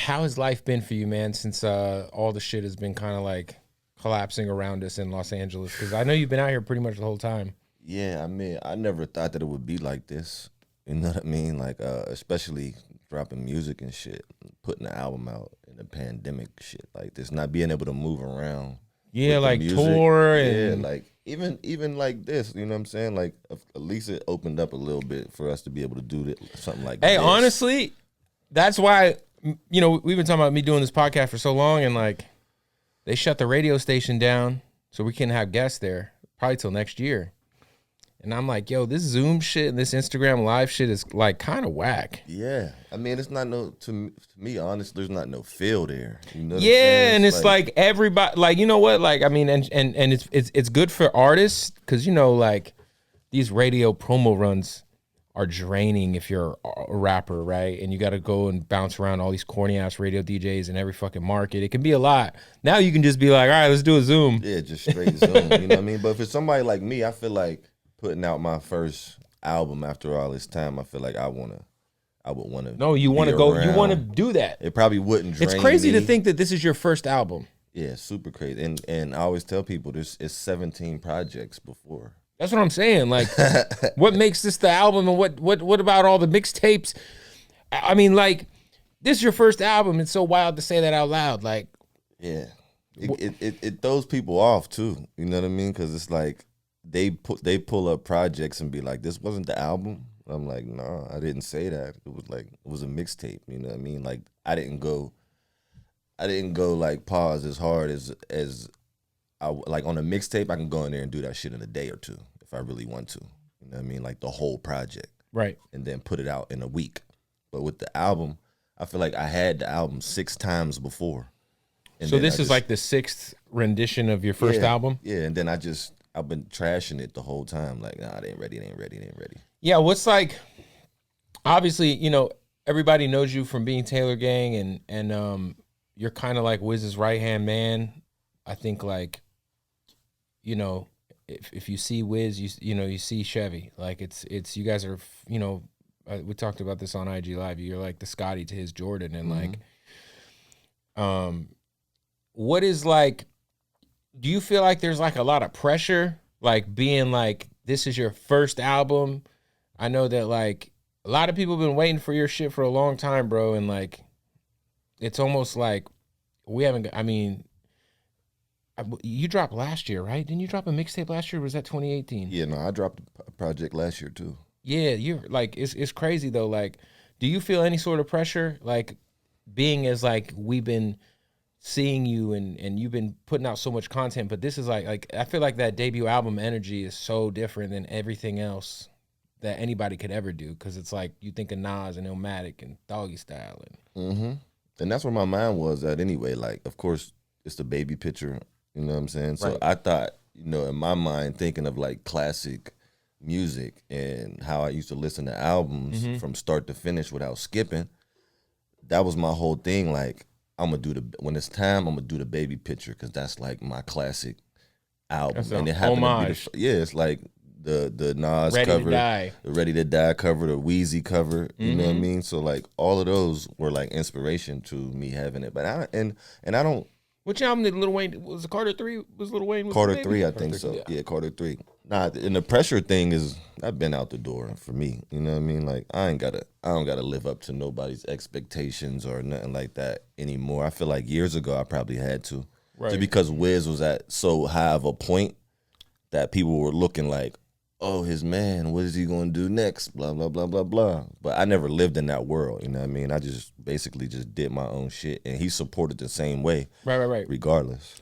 how has life been for you, man, since all the shit has been kind of like collapsing around us in Los Angeles? Because I know you've been out here pretty much the whole time. Yeah, I mean, I never thought that it would be like this. You know what I mean? Like, especially dropping music and shit, putting the album out in the pandemic shit like this, not being able to move around. Yeah, like tour and like even like this, you know what I'm saying? Like at least it opened up a little bit for us to be able to do something like this. Hey, honestly, that's why, you know, we've been talking about me doing this podcast for so long, and like they shut the radio station down so we can't have guests there probably till next year. And I'm like, yo, this Zoom shit and this Instagram live shit is like kind of whack. Yeah, I mean, it's not to me, honestly, there's not no feel there. You know what I'm Yeah, saying? and it's like everybody, like, you know what, like, I mean, and it's good for artists because, you know, like these radio promo runs are draining if you're a rapper, right? And you got to go and bounce around all these corny ass radio DJs in every fucking market. It can be a lot. Now you can just be like, all right, let's do a Zoom. Yeah, just straight Zoom. You know what I mean? But for somebody like me, I feel like putting out my first album after all this time, I feel like I would want to. No, you want to go. You want to do that. It probably wouldn't drain It's crazy me. to think that this is your first album. Yeah, super crazy. And I always tell people it's 17 projects before. That's what I'm saying. Like, what makes this the album, and what about all the mixtapes? I mean, like, this is your first album. It's so wild to say that out loud. Like, yeah, it throws people off too. You know what I mean? Because it's like they pull up projects and be like, this wasn't the album. I'm like, nah, I didn't say that. It was a mixtape. You know what I mean? Like, I didn't go like pause as hard as I like on a mixtape. I can go in there and do that shit in a day or two if I really want to. You know what I mean? Like the whole project, right? And then put it out in a week. But with the album, I feel like I had the album 6 times before. And so this is like the 6th rendition of your first album? Yeah, and then I've been trashing it the whole time. Like, nah, it ain't ready. Yeah, what's like, obviously, you know, everybody knows you from being Taylor Gang, and you're kind of like Wiz's right-hand man. I think, like, you know, if you see Wiz, you see Chevy. Like, it's you guys are, you know, we talked about this on IG Live. You're like the Scotty to his Jordan, and like, what is like, do you feel like there's like a lot of pressure, like being like, this is your first album? I know that like a lot of people have been waiting for your shit for a long time, bro. And like, it's almost like we haven't, I mean, you dropped last year, right? Didn't you drop a mixtape last year? Or was that 2018? Yeah, no, I dropped a project last year too. Yeah, you're like, it's crazy though. Like, do you feel any sort of pressure? Like, being as like, we've been seeing you and you've been putting out so much content, but this is like I feel like that debut album energy is so different than everything else that anybody could ever do, because it's like you think of Nas and Illmatic and Doggy Style and that's where my mind was at anyway. Like, of course, it's the baby picture, you know what I'm saying? So I thought, you know, in my mind, thinking of like classic music and how I used to listen to albums from start to finish without skipping, that was my whole thing. Like, when it's time, I'm gonna do the baby picture, because that's like my classic album. That's and it happened homage. To be it's like the Nas Ready cover, to Die. the Ready to Die cover, the Wheezy cover. You know what I mean? So like all of those were like inspiration to me having it. But I don't. Which album did Lil Wayne? Was it Carter 3? Was Lil Wayne? Carter 3, I think so. Yeah, Carter 3. Nah, and the pressure thing is, I've been out the door for me. You know what I mean? Like, I don't gotta live up to nobody's expectations or nothing like that anymore. I feel like years ago I probably had to. Right. Just because Wiz was at so high of a point that people were looking like, oh, his man, what is he gonna do next? Blah, blah, blah, blah, blah. But I never lived in that world, you know what I mean? I just basically just did my own shit, and he supported the same way. Right. Regardless.